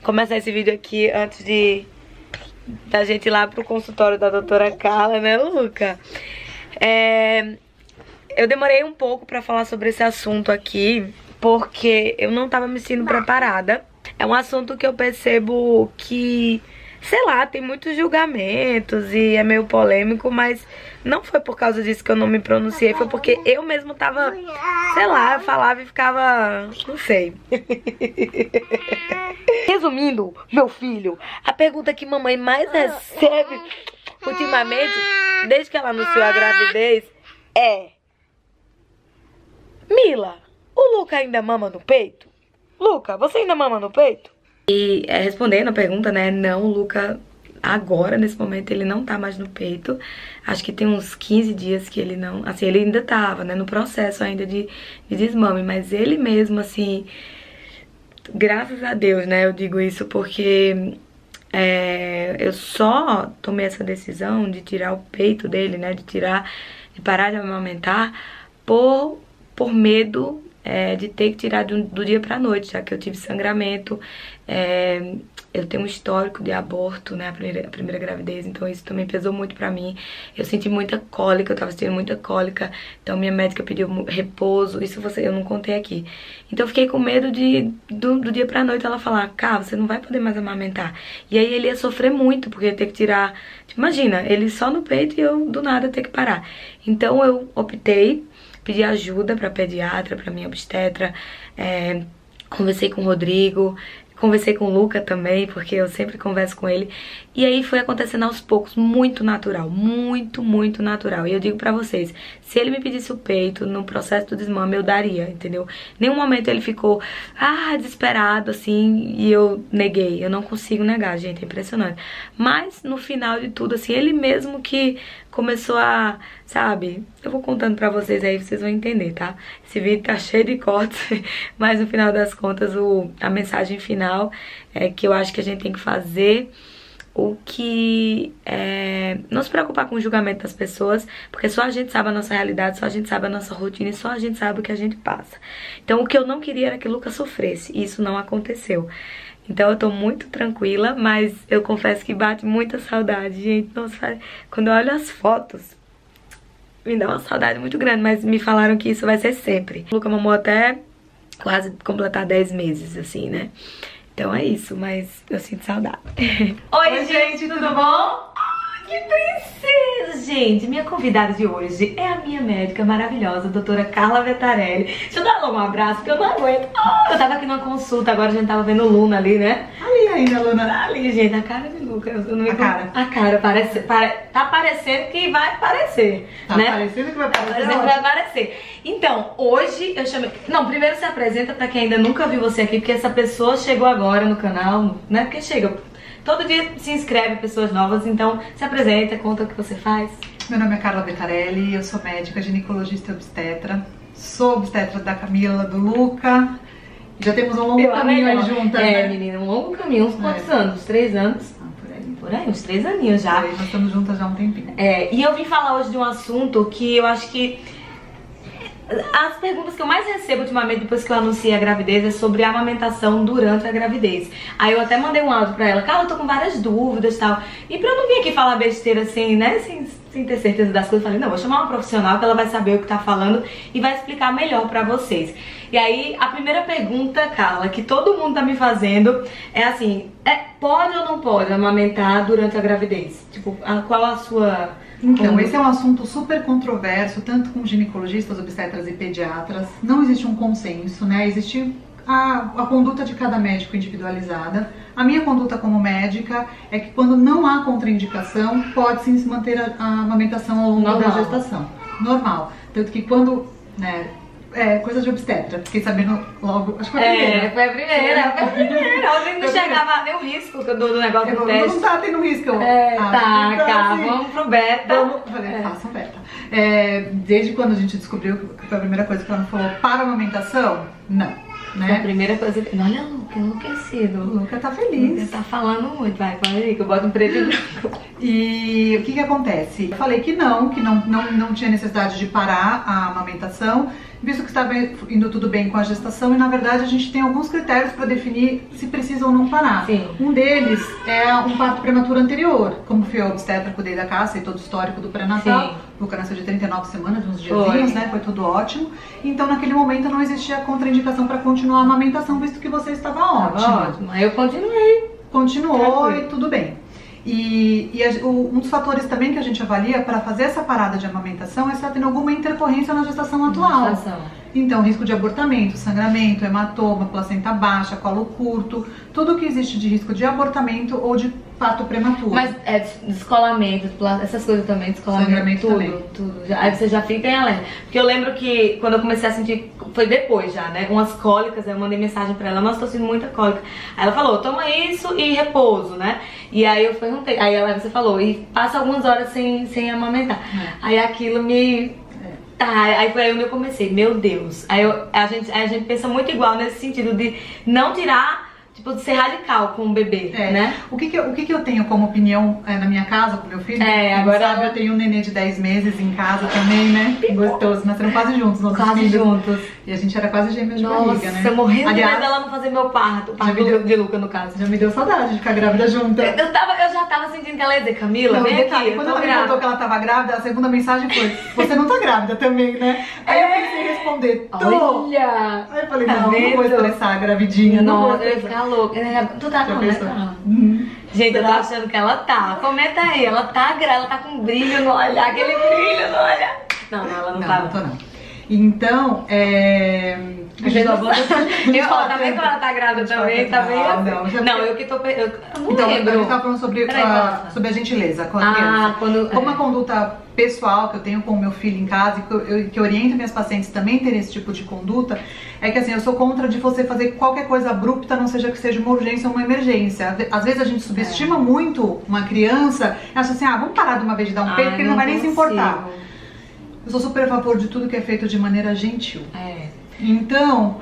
começar esse vídeo aqui antes da gente ir lá pro consultório da doutora Carla, né, Luca? Eu demorei um pouco pra falar sobre esse assunto aqui, porque eu não tava me sentindo preparada. É um assunto que eu percebo que, sei lá, tem muitos julgamentos e é meio polêmico, mas não foi por causa disso que eu não me pronunciei, foi porque eu mesmo tava, sei lá, eu falava e ficava, não sei. Resumindo, meu filho, a pergunta que mamãe mais recebe ultimamente, desde que ela anunciou a gravidez, é: Mila, o Luca ainda mama no peito? Luca, você ainda mama no peito? E respondendo a pergunta, né, não, o Luca agora, nesse momento, ele não tá mais no peito. Acho que tem uns 15 dias que ele não... Assim, ele ainda tava, né, no processo ainda de desmame, mas ele mesmo, assim... Graças a Deus, né, eu digo isso porque... eu só tomei essa decisão de tirar o peito dele, né, de parar de amamentar por medo de ter que tirar do dia pra noite, já que eu tive sangramento, eu tenho um histórico de aborto, né, a primeira gravidez, então isso também pesou muito pra mim. Eu senti muita cólica, eu tava sentindo muita cólica, então minha médica pediu repouso, isso eu não contei aqui. Então eu fiquei com medo do dia pra noite ela falar: Cá, você não vai poder mais amamentar. E aí ele ia sofrer muito, porque ia ter que tirar, tipo, imagina, ele só no peito e eu do nada ter que parar. Então eu optei, pedi ajuda pra pediatra, pra minha obstetra, conversei com o Rodrigo, conversei com o Luca também, porque eu sempre converso com ele. E aí foi acontecendo aos poucos, muito natural, muito, muito natural. E eu digo pra vocês, se ele me pedisse o peito no processo do desmame, eu daria, entendeu? Nenhum momento ele ficou, desesperado, assim, e eu neguei. Eu não consigo negar, gente, é impressionante. Mas, no final de tudo, assim, ele mesmo que começou a, sabe, eu vou contando pra vocês aí, vocês vão entender, tá? Esse vídeo tá cheio de cortes, mas no final das contas, a mensagem final é que eu acho que a gente tem que fazer o que não se preocupar com o julgamento das pessoas, porque só a gente sabe a nossa realidade, só a gente sabe a nossa rotina e só a gente sabe o que a gente passa. Então o que eu não queria era que o Lucas sofresse, e isso não aconteceu. Então eu tô muito tranquila, mas eu confesso que bate muita saudade, gente. Nossa, quando eu olho as fotos, me dá uma saudade muito grande, mas me falaram que isso vai ser sempre. O Lucas mamou até quase completar 10 meses, assim, né? Então é isso, mas eu sinto saudade. Oi, gente, tudo bom? Que princesa! Gente, minha convidada de hoje é a minha médica maravilhosa, a doutora Carla Vettarelli. Deixa eu dar logo um abraço, porque eu não aguento. Eu tava aqui numa consulta, agora a gente tava vendo Luna ali, né? Ali ainda, Luna. Ali, gente, a cara de Luca. Eu não me... A cara, parece, tá parecendo que vai aparecer, né? Tá parecendo que vai aparecer. Tá parecendo que vai aparecer. Então, hoje eu chamei... Não, primeiro se apresenta pra quem ainda nunca viu você aqui, porque essa pessoa chegou agora no canal, né? Porque chega... Todo dia se inscreve pessoas novas, então se apresenta, conta o que você faz. Meu nome é Carla Vettarelli, eu sou médica, ginecologista e obstetra. Sou obstetra da Camila, do Luca. Já temos um longo caminho aí juntas, né? Menina, um longo caminho. Uns quantos anos? 3 anos? Por aí, uns 3 aninhos já. Nós estamos juntas já há um tempinho. E eu vim falar hoje de um assunto que eu acho que... As perguntas que eu mais recebo ultimamente depois que eu anunciei a gravidez é sobre a amamentação durante a gravidez. Aí eu até mandei um áudio pra ela: Carla, eu tô com várias dúvidas e tal. E pra eu não vir aqui falar besteira assim, né, sem ter certeza das coisas, eu falei: não, vou chamar uma profissional que ela vai saber o que tá falando e vai explicar melhor pra vocês. E aí a primeira pergunta, Carla, que todo mundo tá me fazendo é assim: pode ou não pode amamentar durante a gravidez? Tipo, qual a sua... Então, esse é um assunto super controverso, tanto com ginecologistas, obstetras e pediatras. Não existe um consenso, né? Existe a conduta de cada médico individualizada. A minha conduta como médica é que quando não há contraindicação, pode-se manter a amamentação ao longo da gestação. Normal. Tanto que quando... né, coisa de obstetra, fiquei sabendo logo, acho que foi a primeira. Foi a primeira. Ontem não chegava nem o risco do negócio do teste. Não tá tendo risco. Vamos pro beta. Façam beta. Desde quando a gente descobriu, que foi a primeira coisa que ela falou, para a amamentação, não. Né? A primeira coisa... Olha o Luca, enlouquecido. O Luca tá feliz. O Luca tá falando muito. Vai, pode ir, que eu boto um preto e branco. E o que acontece? Eu falei que não tinha necessidade de parar a amamentação visto que estava indo tudo bem com a gestação e na verdade a gente tem alguns critérios para definir se precisa ou não parar. Sim. Um deles é um parto prematuro anterior, como fui a obstetra, cuidei da casa e todo o histórico do pré-natal. O Luca nasceu de 39 semanas, uns diazinhos, né? Foi tudo ótimo. Então naquele momento não existia contraindicação para continuar a amamentação, visto que você estava ótimo. Aí eu continuei. Continuou e tudo bem. Um dos fatores também que a gente avalia para fazer essa parada de amamentação é se ela tem alguma intercorrência na gestação atual. Então, risco de abortamento, sangramento, hematoma, placenta baixa, colo curto, tudo que existe de risco de abortamento ou de parto prematuro. Mas descolamento, essas coisas também, descolamento, sangramento tudo, também. tudo. Aí você já fica em alerta. Porque eu lembro que quando eu comecei a sentir, foi depois já, né? Umas cólicas, aí eu mandei mensagem pra ela, nossa, tô sentindo muita cólica. Aí ela falou, toma isso e repouso, né? E aí eu perguntei, aí você falou, e passa algumas horas sem amamentar. Aí aquilo me... Tá, aí foi aí onde eu comecei, meu Deus. Aí a gente pensa muito igual nesse sentido de não tirar, tipo, de ser radical com o bebê, né? O que eu tenho como opinião na minha casa, com meu filho? Agora sabe, eu tenho um nenê de 10 meses em casa também, né? Gostoso, nasceram quase juntos, nossos filhos. Quase juntos. E a gente era quase gêmeas de barriga, né? Nossa, morrendo de medo dela não fazer meu parto, de Luca, no caso. Já me deu saudade de ficar grávida junto. Eu já tava sentindo que ela ia dizer, Camila, vem aqui, quando ela me contou que ela tava grávida, a segunda mensagem foi, você não tá grávida também, né? Aí eu pensei em responder, tô! Olha! Aí eu falei, não vou estressar a gravidinha, não eu ia ficar louca. Tu tá não, né? Gente, eu tô achando que ela tá. Comenta aí, ela tá com brilho no olhar, aquele brilho no olhar. Não, ela não tá. Não tô não. Então, tá vendo que ela tá grávida também? Tá meio... Não, eu que tô... Eu não lembro. Então, a gente tá falando sobre a gentileza com a criança. Como a conduta pessoal que eu tenho com o meu filho em casa e que oriento minhas pacientes também terem esse tipo de conduta, é que assim, eu sou contra de você fazer qualquer coisa abrupta, não seja que seja uma urgência ou uma emergência. Às vezes a gente subestima muito uma criança e acha assim, vamos parar de uma vez de dar um peito, porque ele não vai nem se importar. Eu sou super a favor de tudo que é feito de maneira gentil. Então,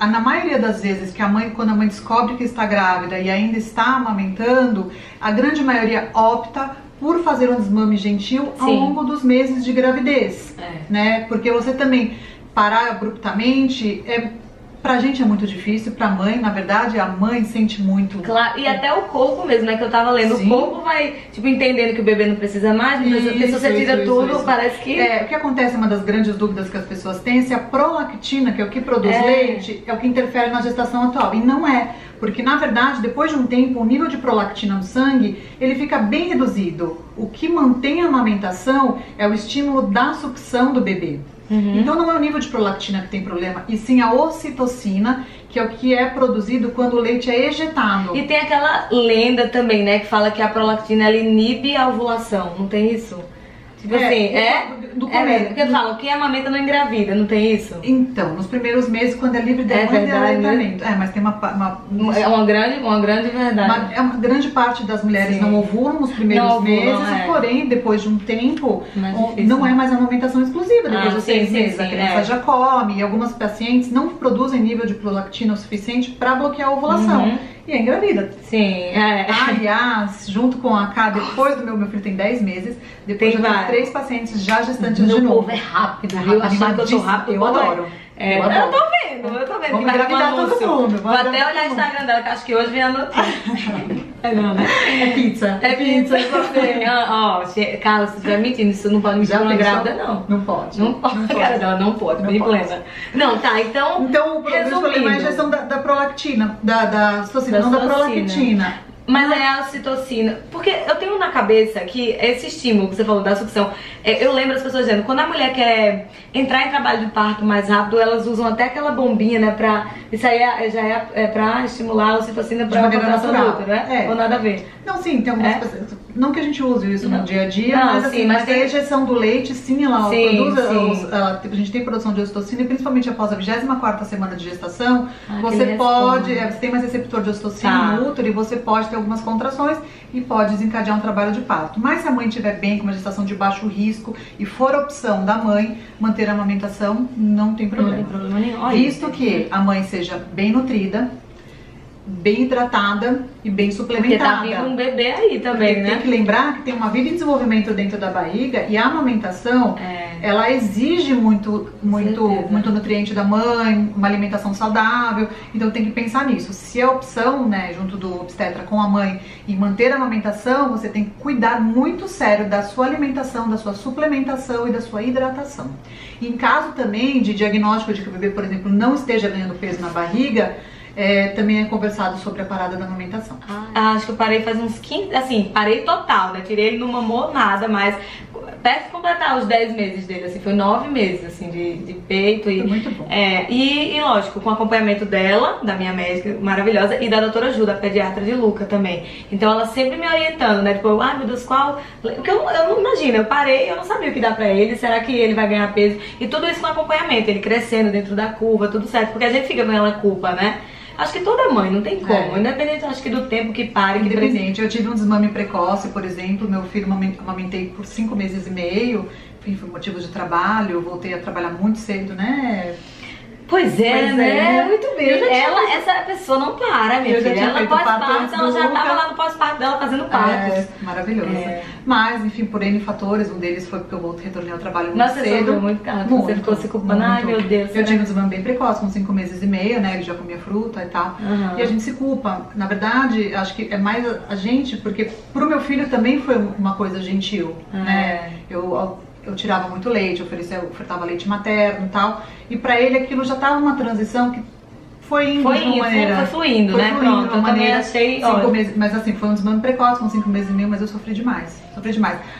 na maioria das vezes que quando a mãe descobre que está grávida e ainda está amamentando, a grande maioria opta por fazer um desmame gentil ao longo dos meses de gravidez, né? Porque você também parar abruptamente pra gente é muito difícil, pra mãe, na verdade, a mãe sente muito. Claro, e até o corpo mesmo, né, que eu tava lendo, o corpo vai, tipo, entendendo que o bebê não precisa mais, porque se você tira tudo, parece que... O que acontece, uma das grandes dúvidas que as pessoas têm, se a prolactina, que é o que produz leite, é o que interfere na gestação atual, e não é. Porque, na verdade, depois de um tempo, o nível de prolactina no sangue, ele fica bem reduzido. O que mantém a amamentação é o estímulo da sucção do bebê. Então não é o nível de prolactina que tem problema, e sim a ocitocina, que é o que é produzido quando o leite é ejetado. E tem aquela lenda também, né, que fala que a prolactina ela inibe a ovulação, não tem isso? Tipo assim, do começo. Porque falam, quem amamenta não engravida, não tem isso? Então, nos primeiros meses, quando é livre demanda de aleitamento. Mas tem é uma grande verdade. Uma grande parte das mulheres não ovulam nos primeiros meses, porém, depois de um tempo, não é mais amamentação exclusiva. Depois de 6 meses, a criança já come, e algumas pacientes não produzem nível de prolactina o suficiente para bloquear a ovulação. E é engravida. Aliás, junto com a K, depois do meu filho tem 10 meses, depois de 3 pacientes já gestantes de novo. Meu povo é rápido, viu? Achando que eu tô rápido, eu adoro. Eu tô vendo. Vamos engravidar todo mundo. Vou até olhar o Instagram dela, que acho que hoje vem a notícia. Não, né? É pizza. Carla, se estiver mentindo, isso não pode mentir uma grávida, não. Não pode. Cara, ela não pode, bem plena. Não, tá, então o problema é a injeção da prolactina, da ocitocina, não da prolactina. Mas é a ocitocina, porque eu tenho na cabeça que esse estímulo que você falou da sucção, eu lembro as pessoas dizendo, quando a mulher quer entrar em trabalho de parto mais rápido, elas usam até aquela bombinha, né, isso aí já é pra estimular a ocitocina pra contração do útero, né? Ou nada a ver? Não, sim, tem algumas pessoas, não que a gente use isso no dia a dia, mas a injeção do leite, sim, ela produz, a gente tem produção de ocitocina, e principalmente após a 24ª semana de gestação, você tem mais receptor de ocitocina no útero, e você pode ter algumas contrações e pode desencadear um trabalho de parto. Mas se a mãe estiver bem, com uma gestação de baixo risco e for opção da mãe manter a amamentação, não tem problema. Não tem problema nenhum. Visto que a mãe seja bem nutrida, bem hidratada e bem suplementada. Porque tá vindo um bebê aí também, né? Tem que lembrar que tem uma vida em desenvolvimento dentro da barriga e a amamentação, ela exige muito nutriente da mãe, uma alimentação saudável, então tem que pensar nisso. Se a opção, né, junto do obstetra com a mãe e manter a amamentação, você tem que cuidar muito sério da sua alimentação, da sua suplementação e da sua hidratação. E em caso também de diagnóstico de que o bebê, por exemplo, não esteja ganhando peso na barriga, também é conversado sobre a parada da amamentação. Acho que eu parei faz uns 15, assim, parei total, né? Tirei ele, não mamou nada, mas perto de completar os 10 meses dele, assim, foi 9 meses, assim, de peito. Foi muito bom. E lógico, com acompanhamento dela, da minha médica maravilhosa, e da doutora Ju, da pediatra de Luca também. Então ela sempre me orientando, né? Tipo, ai meu Deus, qual... Porque eu não imagino, eu parei, eu não sabia o que dá pra ele, será que ele vai ganhar peso? E tudo isso com acompanhamento, ele crescendo dentro da curva, tudo certo, porque a gente fica com aquela culpa, né? Acho que toda mãe, não tem como, independente, acho que do tempo que pare. Independente, eu tive um desmame precoce, por exemplo, meu filho amamentei por 5 meses e meio, enfim, por motivos de trabalho, voltei a trabalhar muito cedo, né? Pois é, né? Muito bem. Essa pessoa não para, minha filha. Ela pós-parto, ela já tava lá no pós-parto dela fazendo partos. Maravilhoso. Mas, enfim, por N fatores, um deles foi porque eu retornei ao trabalho muito cedo. Nossa, você muito caro, você ficou se culpando. Ai, meu Deus. Eu tive um desmame bem precoce, com 5 meses e meio, né? Ele já comia fruta e tal. E a gente se culpa. Na verdade, acho que é mais a gente, porque pro meu filho também foi uma coisa gentil, né? Eu tirava muito leite, ofertava leite materno e tal. E pra ele aquilo já tava uma transição que foi fluindo, né? Pronto, eu também achei 5 meses, mas assim, foi um desmame precoce, com 5 meses e meio, mas eu sofri demais.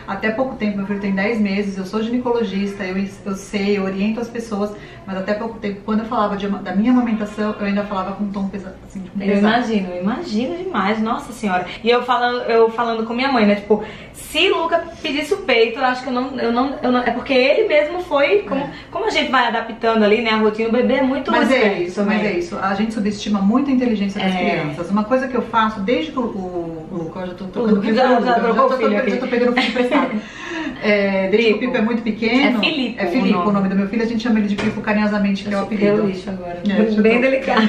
Até pouco tempo, meu filho tem 10 meses, eu sou ginecologista, eu sei, eu oriento as pessoas, mas até pouco tempo, quando eu falava da minha amamentação, eu ainda falava com um tom pesado, assim, pesado. Eu imagino demais, nossa senhora. E eu falando com minha mãe, né, tipo, se Luca pedisse o peito, eu acho que eu não é porque ele mesmo foi, como a gente vai adaptando ali, né, a rotina, o bebê é muito mas é isso, a gente subestima muito a inteligência das crianças. Uma coisa que eu faço desde que o Luca, eu já tô tocando já tô pegando o filho emprestado. Desde que o Pipo é muito pequeno. É Filipe o nome do meu filho, a gente chama ele de Pipo carinhosamente, que é o apelido. Eu lixo agora. Bem delicado.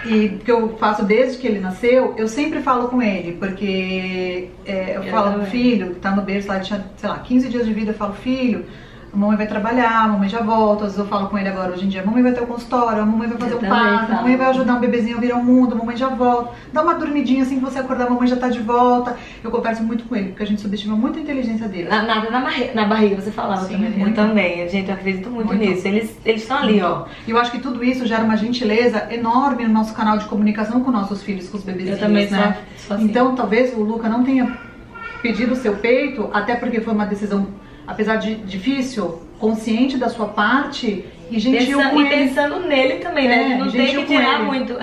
E o que eu faço desde que ele nasceu, eu sempre falo com ele, porque eu falo pro filho, que tá no berço lá, ele tinha, sei lá, 15 dias de vida, eu falo, filho, a mamãe vai trabalhar, a mamãe já volta. Às vezes eu falo com ele agora, hoje em dia, a mamãe vai ter o consultório, a mamãe vai fazer o parto, a mamãe vai ajudar um bebezinho a vir ao mundo, a mamãe já volta. Dá uma dormidinha assim que você acordar, a mamãe já tá de volta. Eu converso muito com ele, porque a gente subestima muito a inteligência dele. Nada na barriga, você falava. Sim, também. Eu também, a gente acredita muito nisso. Eles estão ali, ó. E eu acho que tudo isso gera uma gentileza enorme no nosso canal de comunicação com nossos filhos, com os bebezinhos, eu também, né? sou assim. Então talvez o Luca não tenha pedido o seu peito, até porque foi uma decisão, apesar de difícil, consciente da sua parte e gentil com ele. E pensando nele também, né? Não tem que tirar muito.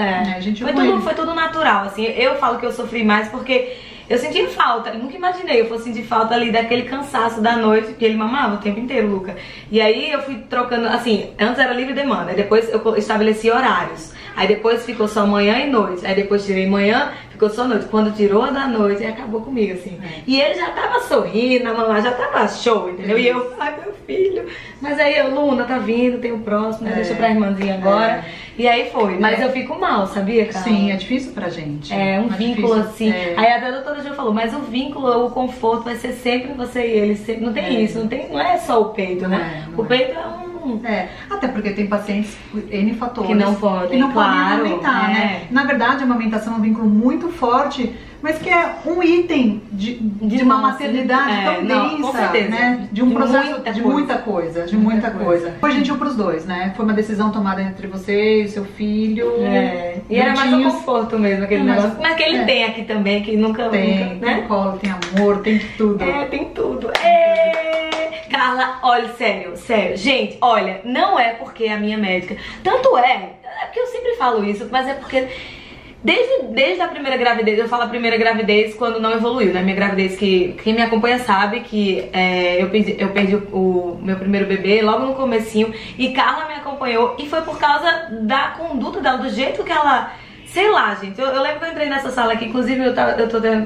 Foi tudo natural, assim. Eu falo que eu sofri mais porque eu senti falta. Eu nunca imaginei eu fosse sentir falta ali daquele cansaço da noite, porque ele mamava o tempo inteiro, Luca. E aí eu fui trocando, assim, antes era livre demanda, aí depois eu estabeleci horários. Aí depois ficou só manhã e noite. Aí depois tirei manhã, ficou só noite. Quando tirou da noite, aí acabou comigo, assim. E ele já tava sorrindo, a mamãe já tava show, entendeu? E eu, ai meu filho. Mas aí eu, Luna, tá vindo, tem o próximo, deixa pra irmãzinha agora. E aí foi. Mas eu fico mal, sabia, Carla? Sim, é difícil pra gente. É um vínculo assim. Aí até a doutora já falou, mas o vínculo, o conforto vai ser sempre você e ele. Sempre, não tem isso, não é só o peito, né? O peito é um... até porque tem pacientes N fatores que não podem amamentar, né? Na verdade, a amamentação é um vínculo muito forte, mas que é um item de uma maternidade tão densa, né? De um processo de muita coisa. Foi gentil pros dois, né? Foi uma decisão tomada entre você e seu filho. E era mais um conforto mesmo, aquele negócio. Mas que ele tem aqui também, que nunca... Tem colo, tem amor, tem tudo. Tem tudo. Carla, olha, sério, gente, olha, não é porque é a minha médica, tanto é porque eu sempre falo isso, mas é porque desde a primeira gravidez, eu falo a primeira gravidez quando não evoluiu, né, minha gravidez, que quem me acompanha sabe que eu perdi o meu primeiro bebê logo no comecinho, e Carla me acompanhou, e foi por causa da conduta dela, do jeito que ela Sei lá, gente, eu lembro que eu entrei nessa sala aqui, inclusive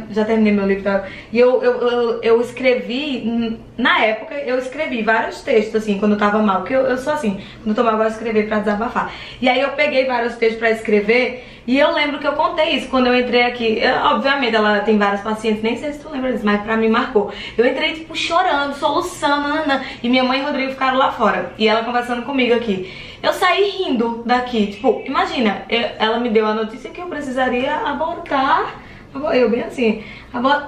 já terminei meu livro, tá? E eu escrevi, na época, eu escrevi vários textos, assim, quando eu tava mal, porque eu sou assim, quando eu tô mal eu gosto de escrever pra desabafar. E aí eu peguei vários textos pra escrever, e eu lembro que eu contei isso quando eu entrei aqui. Obviamente, ela tem vários pacientes, nem sei se tu lembra disso, mas pra mim marcou. Eu entrei, tipo, chorando, soluçando, nanana, e minha mãe e o Rodrigo ficaram lá fora, e ela conversando comigo aqui. Eu saí rindo daqui, tipo, imagina, ela me deu a notícia que eu precisaria abortar. Eu bem assim,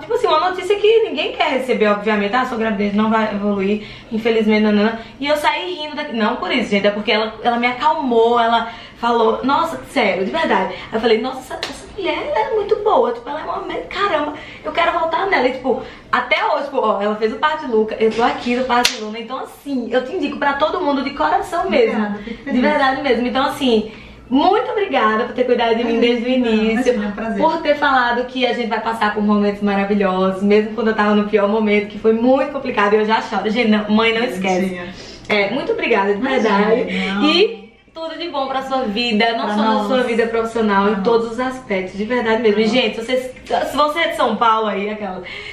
tipo assim, uma notícia que ninguém quer receber, obviamente. Ah, sua gravidez não vai evoluir, infelizmente, nanana. E eu saí rindo daqui, não por isso, gente, é porque ela me acalmou, ela falou, nossa, sério, de verdade. Aí eu falei, nossa, essa mulher é muito boa, tipo, ela é uma... Caramba, eu quero voltar nela. E, tipo, até hoje, tipo, ó, ela fez o parto de Luca, eu tô aqui no parto de Luna. Então, assim, eu te indico pra todo mundo de coração mesmo. De verdade mesmo. Então, assim... Muito obrigada por ter cuidado de mim desde o início, por ter falado que a gente vai passar por momentos maravilhosos, mesmo quando eu tava no pior momento, que foi muito complicado e eu já choro. Gente, não, mãe, não esquece. Muito obrigada, de verdade. E tudo de bom pra sua vida, não só na sua vida profissional, em todos os aspectos, de verdade mesmo. E, gente, se você é de São Paulo aí,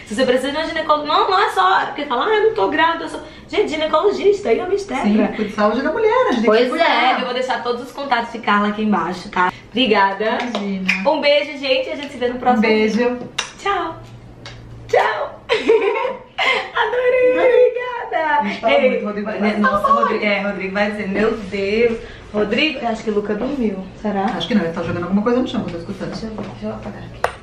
se você precisa de uma ginecologista, não é só porque fala, eu não tô grávida, eu sou... Gente, ginecologista e obstetra. Sim, cuide de saúde da mulher, a gente tem que cuidar. Eu vou deixar todos os contatos de Carla aqui embaixo, tá? Obrigada. Imagina. Um beijo, gente, e a gente se vê no próximo vídeo. Tchau. Tchau. Adorei, obrigada. Nossa, Rodrigo vai dizer, meu Deus. Rodrigo, eu acho que o Luca dormiu, será? Acho que não, ele tá jogando alguma coisa no chão, que eu tô escutando. Deixa eu apagar aqui.